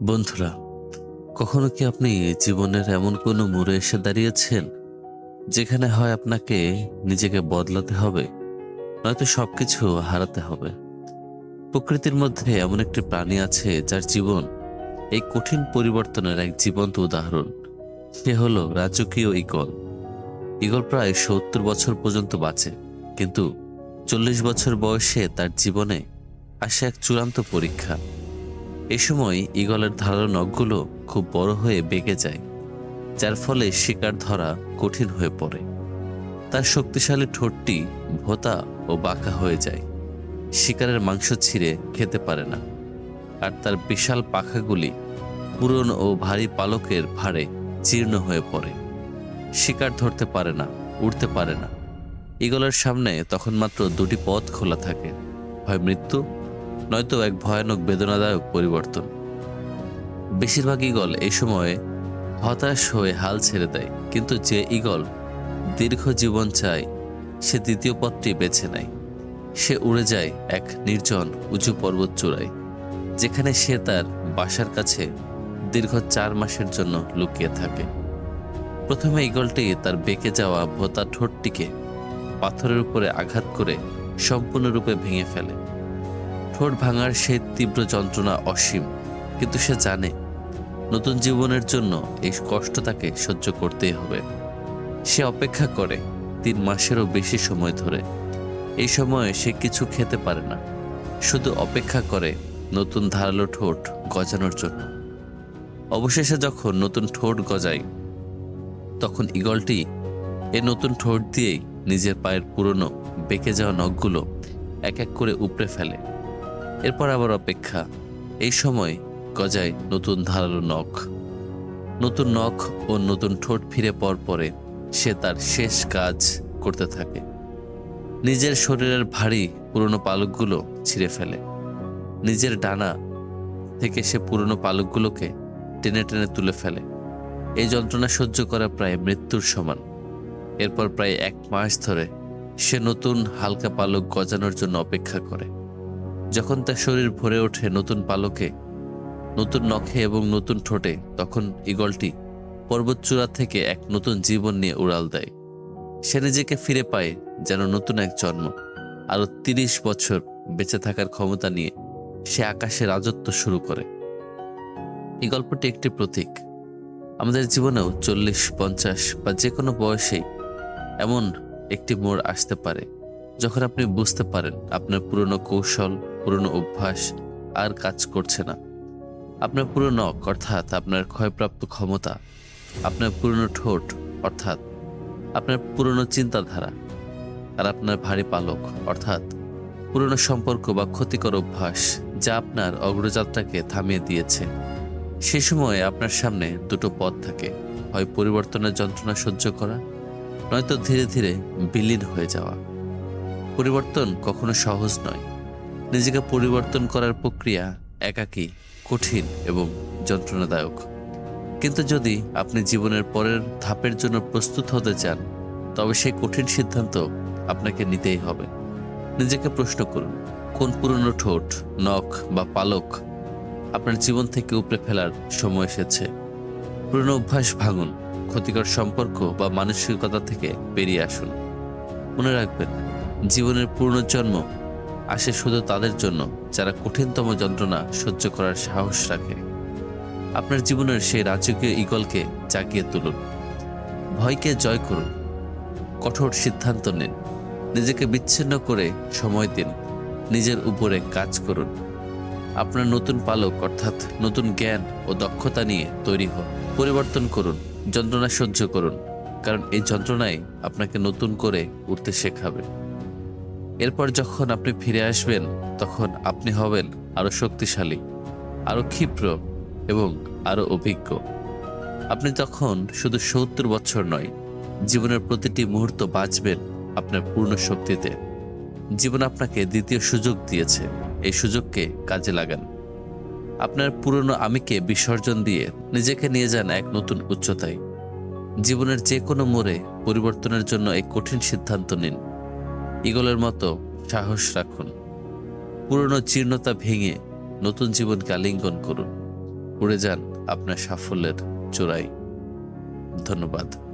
বন্ধুরা, কখনো কি আপনি জীবনের এমন কোনো মোড়ে এসে দাঁড়িয়েছেন যেখানে হয় আপনাকে নিজেকে বদলাতে হবে, নয়তো সবকিছু হারাতে হবে? প্রকৃতির মধ্যে এমন একটি প্রাণী আছে যার জীবন এই কঠিন পরিবর্তনের এক জীবন্ত উদাহরণ। সে হলো রাজকীয় ঈগল। ঈগল প্রায় 70 বছর পর্যন্ত বাঁচে, কিন্তু 40 বছর বয়সে তার জীবনে আসে এক চূড়ান্ত পরীক্ষা। এই সময় ঈগলের ধারালো নখগুলো খুব বড় হয়ে বেঁকে যায়, যার ফলে শিকার ধরা কঠিন হয়ে পড়ে। তার শক্তিশালী ঠোঁটটি ভোঁতা ও বাঁকা হয়ে যায়, শিকারের মাংস ছিঁড়ে খেতে পারে না। আর তার বিশাল পাখাগুলি পুরনো ও ভারী পালকের ভারে জীর্ণ হয়ে পড়ে, শিকার ধরতে পারে না, উড়তে পারে না। ঈগলের সামনে তখন মাত্র দুটি পথ খোলা থাকে, হয় মৃত্যু, নয়তো এক ভয়ানক বেদনাদায়ক পরিবর্তন। বেশিরভাগ ঈগল এই সময়ে হতাশ হয়ে হাল ছেড়ে দেয়, কিন্তু যে ঈগল দীর্ঘ জীবন চায় সে দ্বিতীয় পথটি বেছে নেয়। সে উড়ে যায় এক নির্জন উঁচু পর্বত চূড়ায়, যেখানে সে তার বাসার কাছে দীর্ঘ 4 মাসের জন্য লুকিয়ে থাকে। প্রথমে ঈগলটি তার বেঁকে যাওয়া ভোঁতা ঠোঁটটিকে পাথরের উপরে আঘাত করে সম্পূর্ণরূপে ভেঙে ফেলে। ঠোঁট ভাঙার সেই তীব্র যন্ত্রণা অসীম, কিন্তু সে জানে নতুন জীবনের জন্য এই কষ্ট তাকে সহ্য করতেই হবে। সে অপেক্ষা করে 3 মাসেরও বেশি সময় ধরে। এই সময়ে সে কিছু খেতে পারে না, শুধু অপেক্ষা করে নতুন ধারালো ঠোঁট গজানোর জন্য। অবশেষে যখন নতুন ঠোঁট গজায়, তখন ঈগলটি নতুন ঠোঁট দিয়েই নিজের পায়ের পুরনো বেঁকে যাওয়া নখগুলো এক এক করে উপড়ে ফেলে। এরপর আবার অপেক্ষা। এই সময় গজায় নতুন ধারালো নখ। নতুন নখ ও নতুন ঠোঁট ফিরে পর পরে সে তার শেষ কাজ করতে থাকে। নিজের শরীরের ভারী পুরনো পালকগুলো ছিঁড়ে ফেলে। নিজের ডানা থেকে সে পুরনো পালকগুলোকে টেনে টেনে তুলে ফেলে। এই যন্ত্রণা সহ্য করা প্রায় মৃত্যুর সমান। এরপর প্রায় 1 মাস ধরে সে নতুন হালকা পালক গজানোর জন্য অপেক্ষা করে। যখন তার শরীর ভরে ওঠে নতুন পালকে, নতুন নখে এবং নতুন ঠোঁটে, তখন ঈগলটি পর্বতচূড়া থেকে এক নতুন জীবন নিয়ে উড়াল দেয়। সে নিজেকে ফিরে পায় যেন নতুন এক জন্ম। আরো 30 বছর বেঁচে থাকার ক্ষমতা নিয়ে সে আকাশে রাজত্ব শুরু করে। এই গল্পটি একটি প্রতীক। আমাদের জীবনেও 40, 50 বা যে কোনো বয়সেই এমন একটি মোড় আসতে পারে, যখন আপনি বুঝতে পারেন আপনার পুরনো কৌশল, পুরনো অভ্যাস আর কাজ করছে না। আপনার পুরনো নখ অর্থাৎ আপনার ক্ষয়প্রাপ্ত ক্ষমতা, আপনার পুরনো ঠোঁট অর্থাৎ আপনার পুরনো চিন্তাধারা, আর আপনার ভারী পালক অর্থাৎ পুরনো সম্পর্ক বা ক্ষতিকর অভ্যাস, যা আপনার অগ্রযাত্রাকে থামিয়ে দিয়েছে। সে সময়ে আপনার সামনে দুটো পথ থাকে, হয় পরিবর্তনের যন্ত্রণা সহ্য করা, নয়তো ধীরে ধীরে বিলীন হয়ে যাওয়া। পরিবর্তন কখনো সহজ নয়। নিজেকে পরিবর্তন করার প্রক্রিয়া একাকী, কঠিন এবং যন্ত্রণাদায়ক। কিন্তু যদি আপনি জীবনের পরের ধাপের জন্য প্রস্তুত হতে চান, তবে সেই কঠিন সিদ্ধান্ত আপনাকে নিতেই হবে। নিজেকে প্রশ্ন করুন, কোন পুরনো ঠোঁট, নখ বা পালক আপনার জীবন থেকে উপড়ে ফেলার সময় এসেছে। পুরনো অভ্যাস ভাঙুন, ক্ষতিকর সম্পর্ক বা মানসিকতা থেকে বেরিয়ে আসুন। মনে রাখবেন, জীবনের পুনর্জন্ম আসে শুধু তাদের জন্য যারা কঠিনতম যন্ত্রণা সহ্য করার সাহস রাখে। আপনার জীবনের সেই রাজকীয় ঈগলকে জাগিয়ে তুলুন। ভয়কে জয় করুন, কঠোর সিদ্ধান্ত নিন, নিজেকে বিচ্ছিন্ন করে সময় দিন, নিজের উপরে কাজ করুন। আপনার নতুন পালক অর্থাৎ নতুন জ্ঞান ও দক্ষতা নিয়ে তৈরি হন। পরিবর্তন করুন, যন্ত্রণা সহ্য করুন, কারণ এই যন্ত্রণাই আপনাকে নতুন করে উঠতে শেখাবে। এরপর যখন আপনি ফিরে আসবেন, তখন আপনি হবেন আরো শক্তিশালী, আরো ক্ষিপ্র এবং আরো অভিজ্ঞ। আপনি তখন শুধু 70 বছর নয়, জীবনের প্রতিটি মুহূর্ত বাঁচবেন আপনার পূর্ণ শক্তিতে। জীবন আপনাকে দ্বিতীয় সুযোগ দিয়েছে, এই সুযোগকে কাজে লাগান। আপনার পুরনো আমিকে বিসর্জন দিয়ে নিজেকে নিয়ে যান এক নতুন উচ্চতায়। জীবনের যে কোনো মোড়ে পরিবর্তনের জন্য এই কঠিন সিদ্ধান্ত নিন। ঈগলের মতো সাহস রাখুন। পুরনো জীর্ণতা ভেঙে নতুন জীবনকে আলিঙ্গন করুন। উড়ে যান আপনার সাফল্যের চূড়ায়। ধন্যবাদ।